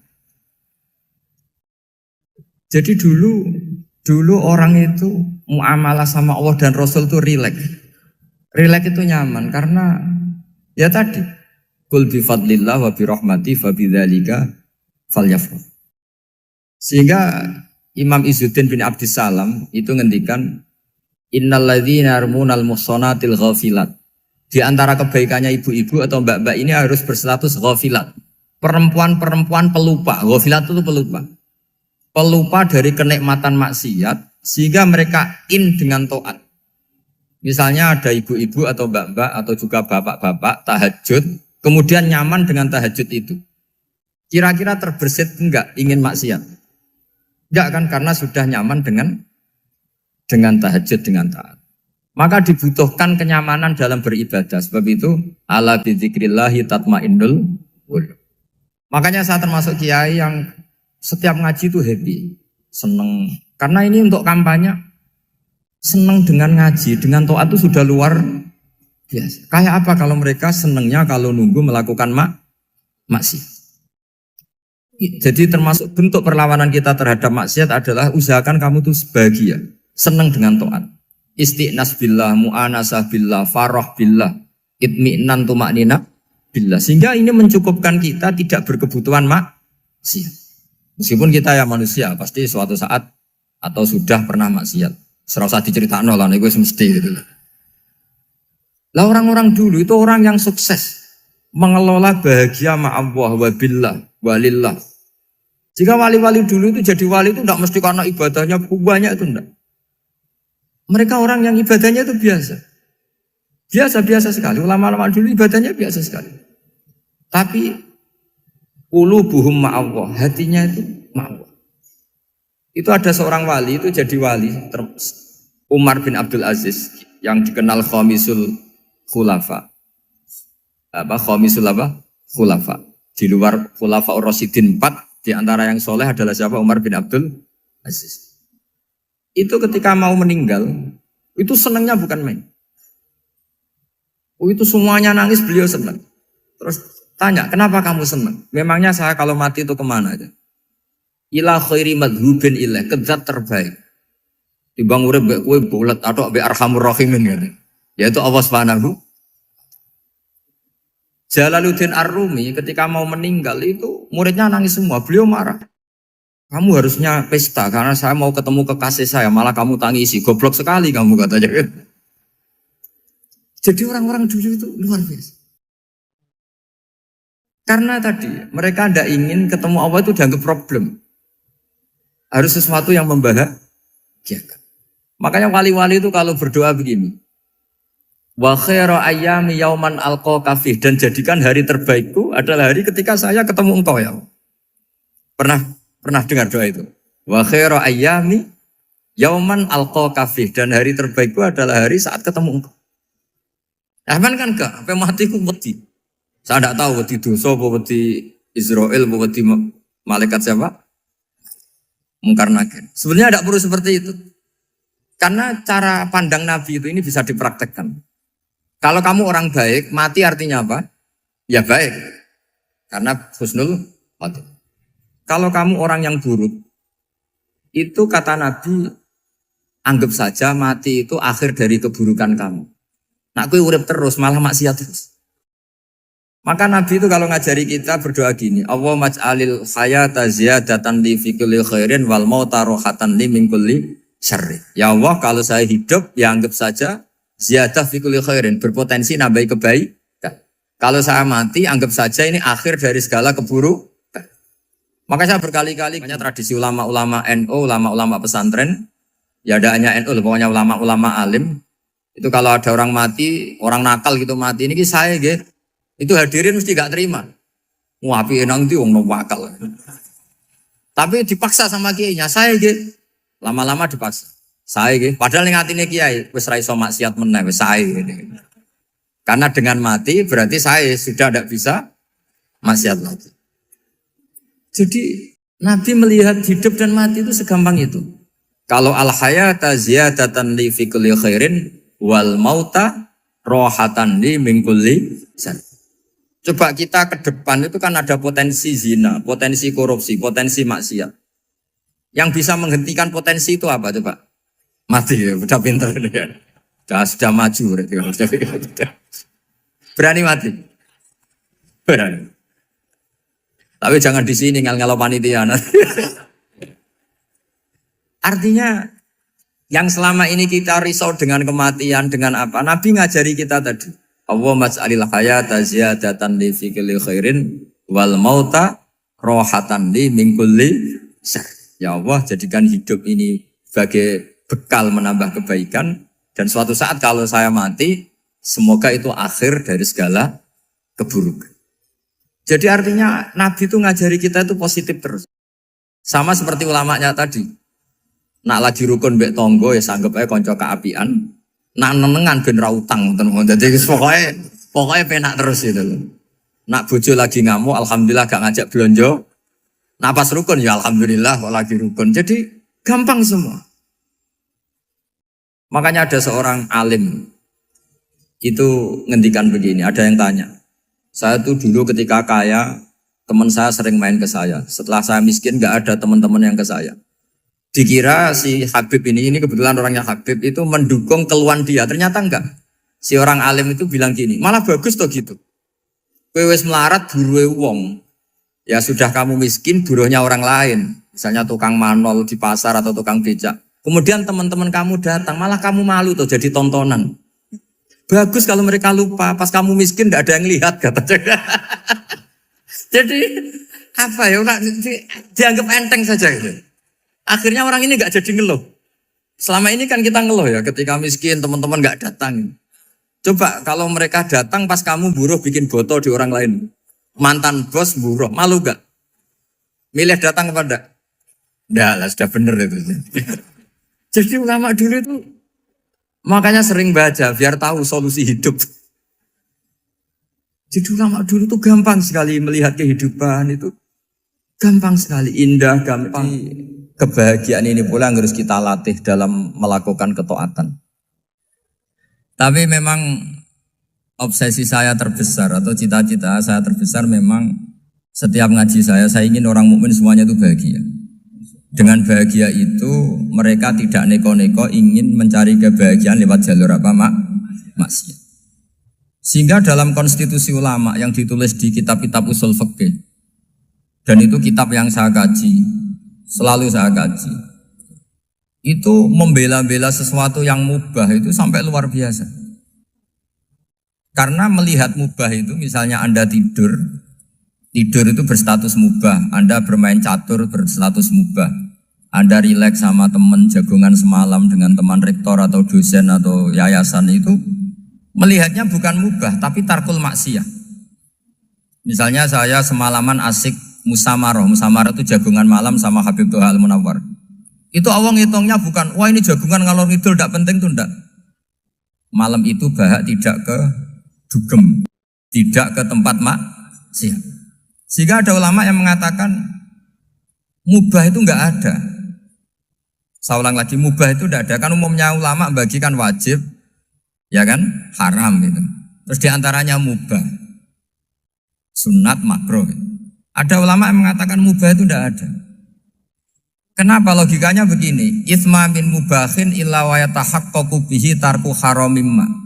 Jadi dulu orang itu muamalah sama Allah dan Rasul itu rileks. Rileks itu nyaman karena ya tadi qul bi fadlillah wa bi rahmati fa bidzalika falyafrah. Sehingga Imam Izzuddin bin Abdissalam itu ngendikan innalladzina yarmunal muhsanatil ghafilat. Di antara kebaikannya ibu-ibu atau mbak-mbak ini harus berstatus ghafilat. Perempuan-perempuan pelupa. Ghafilat itu pelupa. Pelupa dari kenikmatan maksiat sehingga mereka dengan taat. Misalnya ada ibu-ibu atau mbak-mbak atau juga bapak-bapak tahajud, kemudian nyaman dengan tahajud itu. Kira-kira terbersit enggak ingin maksiat? Enggak kan, karena sudah nyaman dengan tahajud, dengan taat. Maka dibutuhkan kenyamanan dalam beribadah. Sebab itu ala bidzikrillahi tatmainnul qulub. Makanya saya termasuk kiai yang setiap ngaji itu happy, seneng. Karena ini untuk kampanye, seneng dengan ngaji, dengan taat itu sudah luar biasa. Kayak apa kalau mereka senengnya kalau nunggu melakukan maksiat. Jadi termasuk bentuk perlawanan kita terhadap maksiat adalah usahakan kamu tuh bahagia, seneng dengan taat. Istiqnas billah, mu'anasah billah, farah billah, itmi'nan tumaknina billah. Sehingga ini mencukupkan kita tidak berkebutuhan maksiat. Meskipun kita ya manusia, pasti suatu saat atau sudah pernah maksiat. Serasa diceritakan lah, ini gue mesti gitu. Lah orang-orang dulu itu orang yang sukses mengelola bahagia ma'allah wa billah walillah. Jika wali-wali dulu itu jadi wali itu tidak mesti karena ibadahnya banyak, itu enggak. Mereka orang yang ibadahnya itu biasa. Biasa-biasa sekali. Ulama-ulama dulu ibadahnya biasa sekali. Tapi qulubuhum ma'allah, hatinya itu ma'allah. Itu ada seorang wali, itu jadi wali, Umar bin Abdul Aziz, yang dikenal khamisul khulafa. Khamisul khulafa. Di luar khulafa ar-rasyidin 4, di antara yang soleh adalah siapa? Umar bin Abdul Aziz. Itu ketika mau meninggal, itu senangnya bukan main. Itu semuanya nangis, beliau senang. Terus tanya, kenapa kamu senang? Memangnya saya kalau mati itu kemana aja? Ila khairi madhubin ilah, ke zat terbaik. Dibang urip mbek kowe bulet atau mbek arhamur rahimin gitu. Yaitu Allah Subhanahu. Jalaluddin Ar-Rumi ketika mau meninggal itu muridnya nangis semua, beliau marah. Kamu harusnya pesta karena saya mau ketemu kekasih saya, malah kamu tangisi, goblok sekali kamu katanya. Jadi orang-orang dulu itu luar biasa. Karena tadi mereka tidak ingin ketemu Allah itu dianggap problem. Harus sesuatu yang membahagiakan. Makanya wali-wali itu kalau berdoa begini. Wa khairu ayyami yauman alqa kafih, dan jadikan hari terbaikku adalah hari ketika saya ketemu engkau ya. Pernah dengar doa itu? Wa khairu ayyami yauman alqa kafih, dan hari terbaikku adalah hari saat ketemu engkau. Aman kan enggak? Sampai mati ku wedi. Saya tidak tahu wedi dosa apa wedi Israel apa wedi malaikat siapa? Mungkar nakir. Sebenarnya tidak perlu seperti itu. Karena cara pandang Nabi itu ini bisa dipraktekkan. Kalau kamu orang baik, mati artinya apa? Ya baik. Karena husnul khotimah. Kalau kamu orang yang buruk, itu kata Nabi, anggap saja mati itu akhir dari keburukan kamu. Nak kowe urip terus, malah maksiat terus. Maka Nabi itu kalau ngajari kita berdoa gini, Allahumma ij'alil hayata ziyadatan li fi kulli khairin wal mauta rohatan li min kulli syarri. Ya Allah, kalau saya hidup, ya anggap saja ziyadah fi kulli khairin, berpotensi nambahi kebaikan. Kalau saya mati, anggap saja ini akhir dari segala keburukan. Maka saya berkali-kali, tradisi ulama-ulama NU, ulama-ulama pesantren, ya ada hanya NU, pokoknya ulama-ulama alim. Itu kalau ada orang mati, orang nakal gitu mati, ini saya gitu. Itu hadirin mesti gak terima. Wah, api enang itu wong wakal. Tapi dipaksa sama kiainya, saya gitu. Lama-lama dipaksa. Saya gitu. Padahal yang hatinya kiai, wis ra iso maksiat meneh, wis saya gitu. Karena dengan mati berarti saya sudah tidak bisa maksiat lagi. Jadi Nabi melihat hidup dan mati itu segampang itu. Kalau al-hayata ziyadatan li fi kulli khairin wal mauta rohatan li min kulli syarr. Coba kita ke depan itu kan ada potensi zina, potensi korupsi, potensi maksiat. Yang bisa menghentikan potensi itu apa coba? Mati ya, udah pinter ya. Sudah maju berarti. Berani mati? Berani. Tapi jangan di sini ngel-ngelo panitia. Artinya yang selama ini kita risau dengan kematian, dengan apa? Nabi ngajari kita tadi. Allahumma ij'alil hayata ziyadatan li fi kulli khairin wal mauta rohatan li min kulli syarr. Ya Allah, jadikan hidup ini sebagai bekal menambah kebaikan, dan suatu saat kalau saya mati, semoga itu akhir dari segala keburukan. Jadi artinya Nabi itu ngajari kita itu positif terus. Sama seperti ulamanya tadi. Nak lagi rukun mbek tonggo ya sanggep ae kanca keapian. Nak nenengan ben ra utang ngoten. Dadi pokoknya penak terus itu loh. Nak bojo lagi ngamuk alhamdulillah gak ngajak blonjo. Nak pas rukun ya alhamdulillah kok lagi rukun. Jadi gampang semua. Makanya ada seorang alim itu ngendikan begini, ada yang tanya. Saya tuh dulu ketika kaya, teman saya sering main ke saya. Setelah saya miskin gak ada teman-teman yang ke saya. Dikira si Habib ini kebetulan orangnya Habib itu mendukung keluhan dia. Ternyata enggak. Si orang alim itu bilang gini, malah bagus toh gitu. Kowe wis melarat buruhe wong. Ya sudah kamu miskin buruhnya orang lain. Misalnya tukang manol di pasar atau tukang becak. Kemudian teman-teman kamu datang, malah kamu malu tuh jadi tontonan. Bagus kalau mereka lupa, pas kamu miskin tidak ada yang lihat katanya. Jadi apa ya, dianggap enteng saja gitu. Akhirnya orang ini nggak jadi ngeluh. Selama ini kan kita ngeluh ya, ketika miskin teman-teman nggak datang. Coba kalau mereka datang pas kamu buruh bikin foto di orang lain. Mantan bos buruh, malu gak? Milih datang kepada? Nggak lah, sudah bener itu. Jadi ulama dulu itu makanya sering baca biar tahu solusi hidup. Jadi ulama dulu itu gampang sekali melihat kehidupan itu. Gampang sekali, indah, gampang. Kebahagiaan ini pula yang harus kita latih dalam melakukan ketaatan. Tapi memang obsesi saya terbesar atau cita-cita saya terbesar memang setiap ngaji saya ingin orang mukmin semuanya itu bahagia. Dengan bahagia itu mereka tidak neko-neko ingin mencari kebahagiaan lewat jalur apa maksiat. Sehingga dalam konstitusi ulama yang ditulis di kitab-kitab usul fikih, dan itu kitab yang saya kaji, selalu saya kaji, itu membela-bela sesuatu yang mubah itu sampai luar biasa. Karena melihat mubah itu, misalnya Anda tidur itu berstatus mubah. Anda bermain catur berstatus mubah. Anda rileks sama teman jagongan semalam dengan teman rektor atau dosen atau yayasan itu, melihatnya bukan mubah, tapi tarkul maksiyah. Misalnya saya semalaman asik musamaroh itu jagongan malam sama Habib Toha Al-Munawwar. Itu awang hitungnya bukan, wah ini jagongan ngalor ngidul tidak penting tuh enggak. Malam itu bahak tidak ke dugem, tidak ke tempat maksiat. Sehingga ada ulama yang mengatakan mubah itu enggak ada. Saya ulang lagi, mubah itu enggak ada. Kan umumnya ulama bagikan wajib, ya kan, haram itu. Terus diantaranya mubah, sunat, makruh. Ada ulama yang mengatakan mubah itu enggak ada. Kenapa? Logikanya begini, itsma min mubahin illa wa yatahaqqaqu bihi tarku haramimma.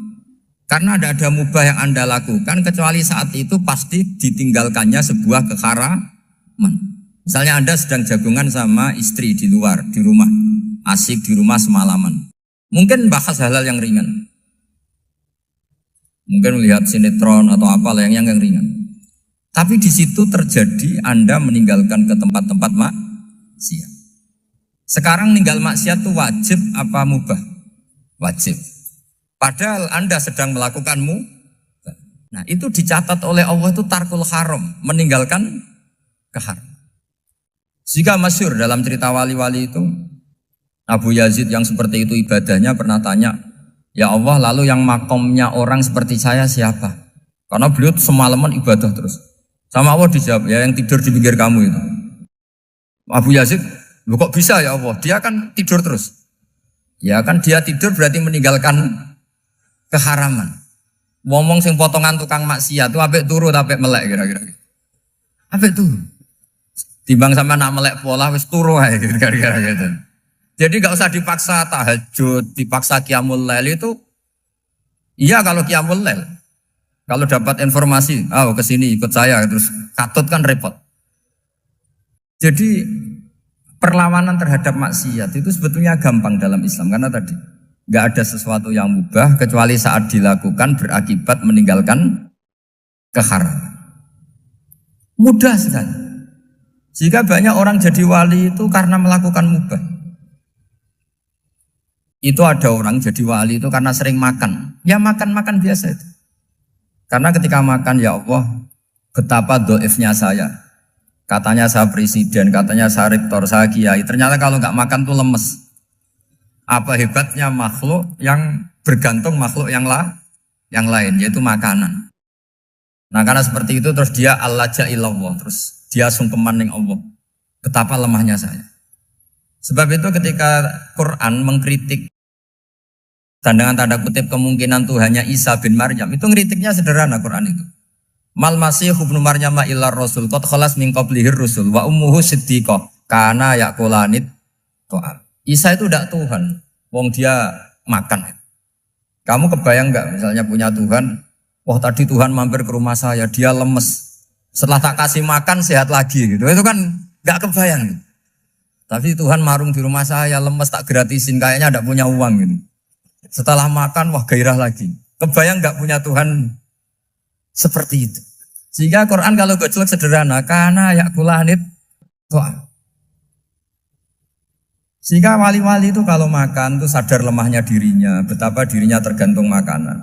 Karena tidak ada mubah yang Anda lakukan kecuali saat itu pasti ditinggalkannya sebuah keharaman. Misalnya Anda sedang jagungan sama istri di luar, di rumah, asik di rumah semalaman. Mungkin bahas hal-hal yang ringan. Mungkin melihat sinetron atau apa yang ringan. Tapi di situ terjadi Anda meninggalkan ke tempat-tempat maksiat. Sekarang ninggal maksiat itu wajib apa mubah? Wajib. Padahal Anda sedang melakukanmu. Nah itu dicatat oleh Allah itu tarkul haram, meninggalkan keharam. Jika masyhur dalam cerita wali-wali itu, Abu Yazid yang seperti itu ibadahnya pernah tanya, ya Allah lalu yang makomnya orang seperti saya siapa? Karena beliau semalaman ibadah terus. Sama Allah dijawab, ya yang tidur di pinggir kamu itu. Abu Yazid, loh kok bisa ya Allah? Dia kan tidur terus. Ya kan dia tidur berarti meninggalkan keharaman. Ngomong sing potongan tukang maksiat itu apik turu apik melek kira-kira. Apik turu. Timbang sama nak melek pola wis turu ae kira-kira gitu. Jadi enggak usah dipaksa tahajud, dipaksa qiyamul lail itu. Iya kalau qiyamul lail. Kalau dapat informasi, ke sini ikut saya terus katut kan repot. Jadi perlawanan terhadap maksiat itu sebetulnya gampang dalam Islam karena tadi nggak ada sesuatu yang mubah kecuali saat dilakukan berakibat meninggalkan keharaman. Mudah sekali. Jika banyak orang jadi wali itu karena melakukan mubah. Itu ada orang jadi wali itu karena sering makan. Ya makan-makan biasa itu. Karena ketika makan ya Allah betapa doifnya saya. Katanya saya presiden, katanya saya rektor, saya kiai. Ternyata kalau nggak makan tuh lemes. Apa hebatnya makhluk yang bergantung makhluk yang lain, yaitu makanan. Nah karena seperti itu terus dia al-laja'illallah, terus dia sungkeman ning Allah. Betapa lemahnya saya. Sebab itu ketika Quran mengkritik dan dengan tanda kutip kemungkinan Tuhannya Isa bin Maryam, itu ngeritiknya sederhana Quran itu. Mal masih ibnu Maryam illa rasul qad khalas min qablihir rusul wa ummuhu siddiqah kana yaqulanit ta'am. Isa itu tidak Tuhan, wong dia makan. Kamu kebayang enggak misalnya punya Tuhan, wah tadi Tuhan mampir ke rumah saya, dia lemes. Setelah tak kasih makan sehat lagi gitu. Itu kan enggak kebayang. Tapi Tuhan marung di rumah saya, lemes tak gratisin, kayaknya enggak punya uang gitu. Setelah makan wah gairah lagi. Kebayang enggak punya Tuhan seperti itu. Sehingga Quran kalau gojlok sederhana, karena yakulanit tuh. Sehingga wali-wali itu kalau makan tuh sadar lemahnya dirinya, betapa dirinya tergantung makanan.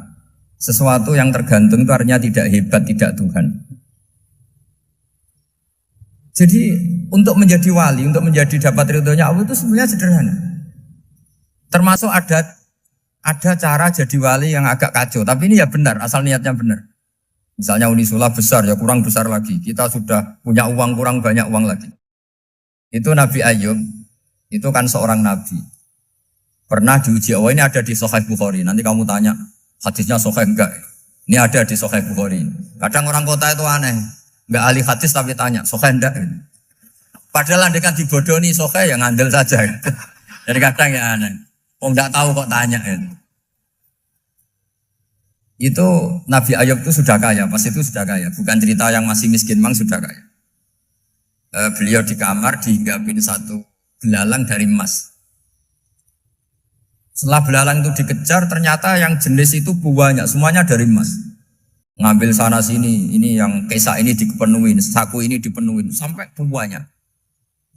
Sesuatu yang tergantung itu artinya tidak hebat, tidak Tuhan. Jadi untuk menjadi wali, untuk menjadi dapat ridhonya Allah itu sebenarnya sederhana. Termasuk ada cara jadi wali yang agak kacau, tapi ini ya benar, asal niatnya benar. Misalnya Unisula besar, ya kurang besar lagi. Kita sudah punya uang, kurang banyak uang lagi. Itu Nabi Ayub, itu kan seorang nabi. Pernah diuji, oh ini ada di Sahih Bukhari. Nanti kamu tanya, hadisnya Sahih enggak? Ini ada di Sahih Bukhari. Kadang orang kota itu aneh. Enggak ahli hadis tapi tanya, Sahih enggak? Padahal andekan dibodoni Sahih, ya ngandel saja. Jadi kadang ya aneh. Oh enggak tahu kok tanya. Itu Nabi Ayub itu sudah kaya, pas itu sudah kaya. Bukan cerita yang masih miskin, memang sudah kaya. Beliau di kamar dihinggapin satu belalang dari emas. Setelah belalang itu dikejar, ternyata yang jenis itu banyak, semuanya dari emas. Ngambil sana sini, ini yang kesak ini dipenuhin, saku ini dipenuhin, sampai banyak.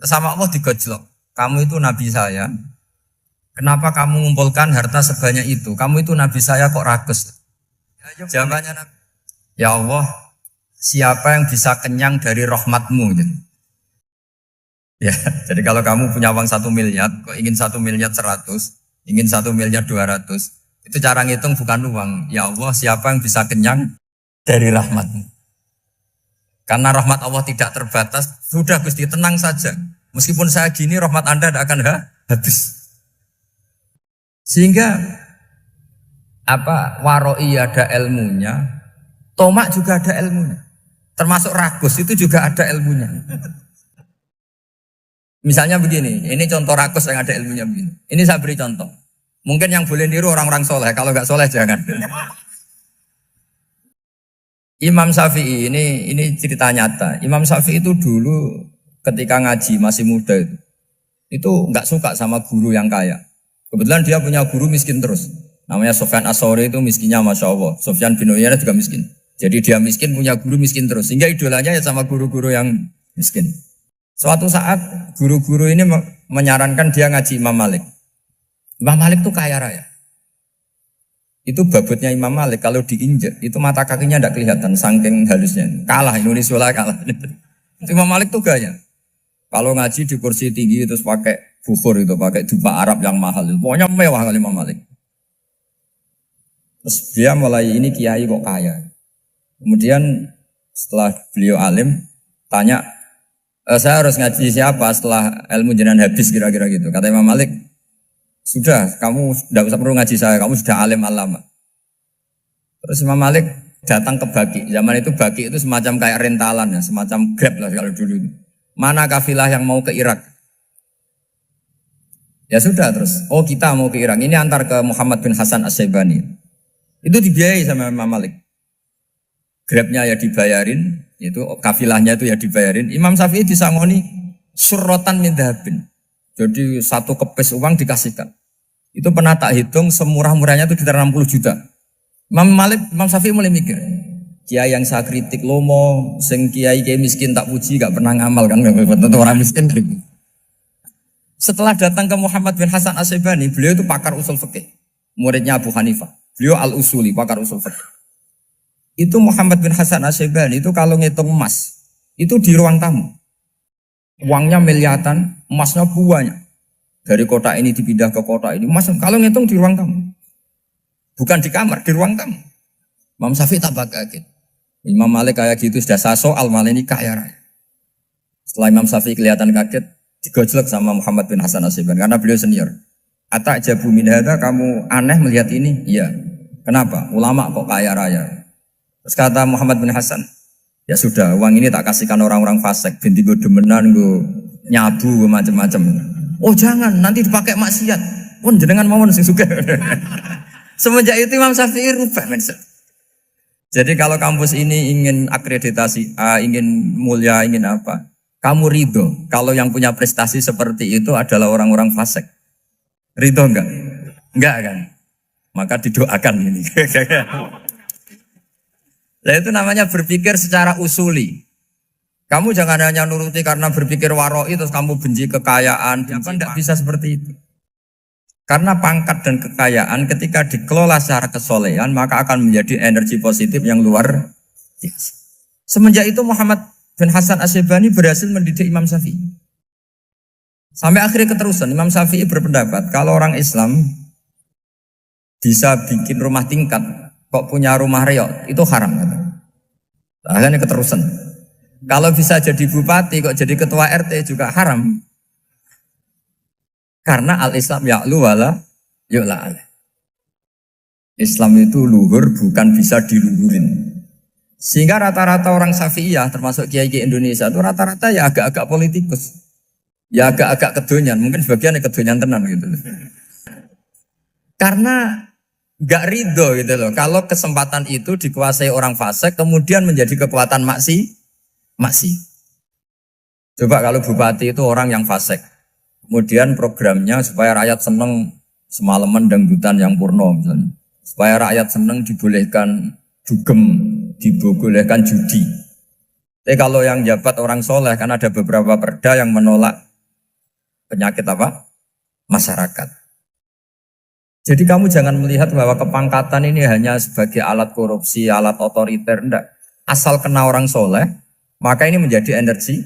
Sama Allah digojlok, kamu itu Nabi saya. Kenapa kamu mengumpulkan harta sebanyak itu? Kamu itu Nabi saya kok rakus? Jawabannya Nabi, ya Allah, siapa yang bisa kenyang dari rahmatmu? Ya, jadi kalau kamu punya uang 1 miliar, kok ingin 1 miliar 100, ingin 1 miliar 200, itu cara ngitung bukan uang. Ya Allah, siapa yang bisa kenyang dari rahmatmu? Karena rahmat Allah tidak terbatas, sudah Gusti tenang saja. Meskipun saya gini, rahmat Anda tidak akan habis. Sehingga waroi ada ilmunya, tomak juga ada ilmunya, termasuk rakus itu juga ada ilmunya. Misalnya begini, ini contoh rakus yang ada ilmunya begini. Ini saya beri contoh. Mungkin yang boleh niru orang-orang soleh, kalau nggak soleh jangan. Imam Syafi'i ini cerita nyata. Imam Syafi'i itu dulu ketika ngaji masih muda itu nggak suka sama guru yang kaya. Kebetulan dia punya guru miskin terus. Namanya Sufyan As-Tsauri, itu miskinnya Masya Allah. Sufyan bin Uyainah juga miskin. Jadi dia miskin, punya guru miskin terus. Sehingga idolanya ya sama guru-guru yang miskin. Suatu saat guru-guru ini menyarankan dia ngaji Imam Malik. Imam Malik itu kaya raya. Itu babutnya Imam Malik, kalau diinjek itu mata kakinya tidak kelihatan, saking halusnya. Kalah, Indonesia kalah. Imam Malik itu gaya. Kalau ngaji di kursi tinggi terus pakai bukhur itu, pakai dupa Arab yang mahal. Pokoknya mewah kali Imam Malik. Terus dia mulai, ini kiai kok kaya. Kemudian setelah beliau alim, tanya, saya harus ngaji siapa setelah ilmu jenengan habis kira-kira gitu. Kata Imam Malik, sudah, kamu tidak usah perlu ngaji saya, kamu sudah alim alama. Terus Imam Malik datang ke Baki. Zaman itu Baki itu semacam kayak rentalan ya, semacam Grab lah kalau dulu. Mana kafilah yang mau ke Irak? Ya sudah terus, oh kita mau ke Irak. Ini antar ke Muhammad bin Hasan As-Syaibani. Itu dibiayai sama Imam Malik. Grabnya ya dibayarin, itu kafilahnya itu ya dibayarin. Imam Syafi'i disangoni surrotan min dhahabin. Jadi satu kepes uang dikasihkan. Itu pernah tak hitung semurah-murahnya itu sekitar 60 juta. Imam Syafi'i mulai mikir, kiai yang saya kritik lomo, sing kiai miskin tak puji, gak pernah ngamal kan, tentu orang miskin. Setelah datang ke Muhammad bin Hasan As-Syaibani, beliau itu pakar usul fikih, muridnya Abu Hanifah. Beliau al-usuli, pakar usul fikih. Itu Muhammad bin Hasan As-Syaibani itu kalau ngitung emas, itu di ruang tamu. Uangnya miliaran, emasnya banyak. Dari kota ini dipindah ke kota ini. Mas, kalau ngitung di ruang tamu. Bukan di kamar, di ruang tamu. Imam Syafi'i tambah kaget. Imam Malik kayak gitu sudah soal malah ini kaya raya. Setelah Imam Syafi'i kelihatan kaget, digojlok sama Muhammad bin Hasan Asyibani karena beliau senior. Atak jabu min hadza, kamu aneh melihat ini? Iya. Kenapa? Ulama kok kaya raya. Terus kata Muhammad bin Hasan, ya sudah, uang ini tak kasihkan orang-orang fasik, binti gue demenan, gue nyabu, gue macam-macam. Oh jangan, nanti dipakai maksiat. Pun jenengan mawon sing suka. Semenjak itu Imam Syafi'i rubah mindset. Jadi kalau kampus ini ingin akreditasi A, ingin mulia, ingin apa? Kamu ridho kalau yang punya prestasi seperti itu adalah orang-orang fasik. Ridho enggak? Enggak kan? Maka didoakan ini. Nah itu namanya berpikir secara usuli. Kamu jangan hanya nuruti karena berpikir waroi terus kamu benci kekayaan. Bukan, tidak bisa seperti itu. Karena pangkat dan kekayaan ketika dikelola secara kesolehan maka akan menjadi energi positif yang luar biasa. Semenjak itu Muhammad bin Hasan Asyibani berhasil mendidik Imam Syafi'i. Sampai akhirnya keterusan Imam Syafi'i berpendapat kalau orang Islam bisa bikin rumah tingkat kok punya rumah reot itu haram. Akhirnya keterusan. Kalau bisa jadi bupati kok jadi ketua RT juga haram. Karena al-Islam ya'lu wala yu'la alaih. Islam itu luhur bukan bisa diluhurin. Sehingga rata-rata orang Syafi'iyah termasuk kiai-kiai Indonesia itu rata-rata ya agak-agak politikus. Ya agak-agak kedonyan, mungkin sebagian kedonyan tenan gitu. Karena gak ridho gitu loh. Kalau kesempatan itu dikuasai orang fasik kemudian menjadi kekuatan maksi. Coba kalau bupati itu orang yang fasik. Kemudian programnya supaya rakyat seneng semalaman dangdutan yang purno misalnya. Supaya rakyat seneng dibolehkan dugem, dibolehkan judi. Tapi kalau yang jabat orang soleh kan ada beberapa perda yang menolak penyakit apa? Masyarakat. Jadi kamu jangan melihat bahwa kepangkatan ini hanya sebagai alat korupsi, alat otoriter, enggak. Asal kena orang soleh, maka ini menjadi energi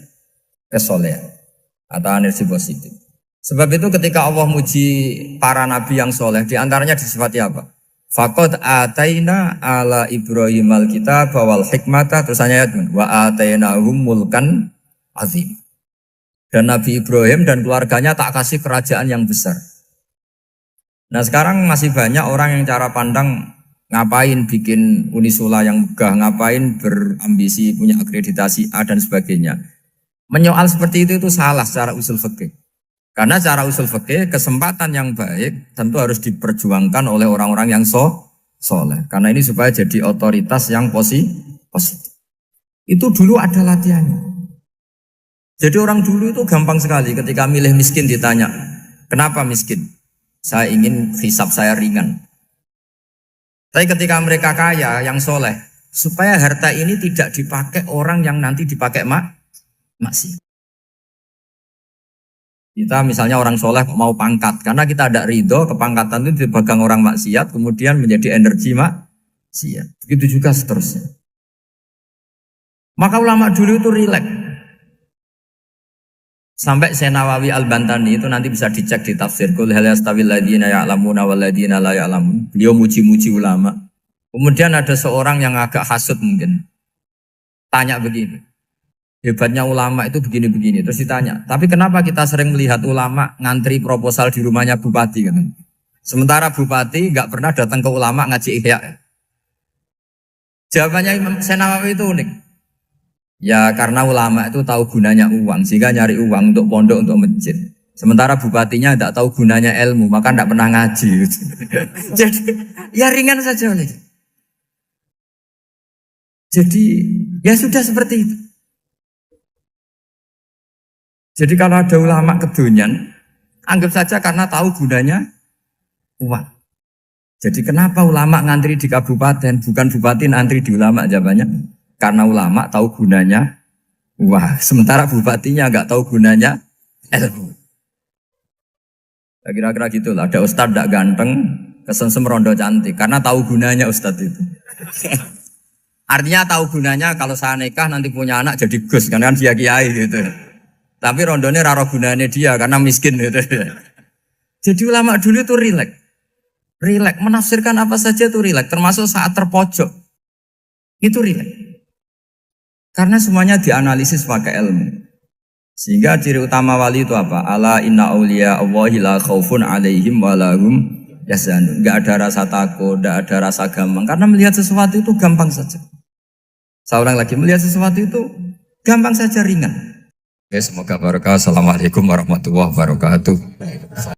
kesolehan atau energi positif. Sebab itu ketika Allah muji para nabi yang soleh, diantaranya disifati apa? Faqad ataina ala Ibrahim al-kitab wal hikmata, terus ayat wa atainahum mulkan azim. Dan Nabi Ibrahim dan keluarganya tak kasih kerajaan yang besar. Nah sekarang masih banyak orang yang cara pandang ngapain bikin unisula yang megah, ngapain berambisi punya akreditasi A dan sebagainya. Menyoal seperti itu salah secara usul fikih. Karena secara usul fikih kesempatan yang baik tentu harus diperjuangkan oleh orang-orang yang soleh. Karena ini supaya jadi otoritas yang positif. Itu dulu ada latihannya. Jadi orang dulu itu gampang sekali ketika milih miskin ditanya, kenapa miskin? Saya ingin hisab saya ringan. Tapi ketika mereka kaya, yang soleh, supaya harta ini tidak dipakai orang yang nanti dipakai maksiat. Kita misalnya orang soleh mau pangkat, karena kita ada ridho, kepangkatan itu dipegang orang maksiat, kemudian menjadi energi maksiat. Begitu juga seterusnya. Maka ulama dulu itu rileks. Sampai Nawawi Al-Bantani itu nanti bisa dicek di tafsir Qul hal yastawil ladzina ya'lamuna wal ladzina la ya'lamun. Beliau muji-muji ulama. Kemudian ada seorang yang agak hasut mungkin. Tanya begini. Hebatnya ulama itu begini-begini. Terus ditanya, tapi kenapa kita sering melihat ulama ngantri proposal di rumahnya bupati kan? Sementara bupati enggak pernah datang ke ulama ngaji ihya. Jawabannya Imam Nawawi itu unik. Ya karena ulama itu tahu gunanya uang, sehingga nyari uang untuk pondok, untuk masjid. Sementara bupatinya tidak tahu gunanya ilmu, maka tidak pernah ngaji. Jadi ya ringan saja. Jadi ya sudah seperti itu. Jadi kalau ada ulama kedonyan, anggap saja karena tahu gunanya uang. Jadi kenapa ulama ngantri di kabupaten, bukan bupati ngantri di ulama? Jawabannya karena ulama tahu gunanya uang, sementara bupatinya nggak tahu gunanya ilmu. Kira-kira gitu lah. Ada ustadz tidak ganteng, kesensem rondo cantik, karena tahu gunanya ustadz itu. Artinya tahu gunanya kalau saya nikah nanti punya anak jadi gus, kan dia kiai gitu. Tapi rondone raro gunane dia karena miskin gitu. Jadi ulama dulu itu rileks. Rileks menafsirkan apa saja itu rileks, termasuk saat terpojok. Itu rileks. Karena semuanya dianalisis pakai ilmu. Sehingga ciri utama wali itu apa? Ala inna awliya Allahi la khaufun alaihim walahum yahzanun. Enggak ada rasa takut, enggak ada rasa gampang. Karena melihat sesuatu itu gampang saja. Seorang lagi melihat sesuatu itu gampang saja, ringan. Oke, semoga barokah. Assalamualaikum warahmatullahi wabarakatuh.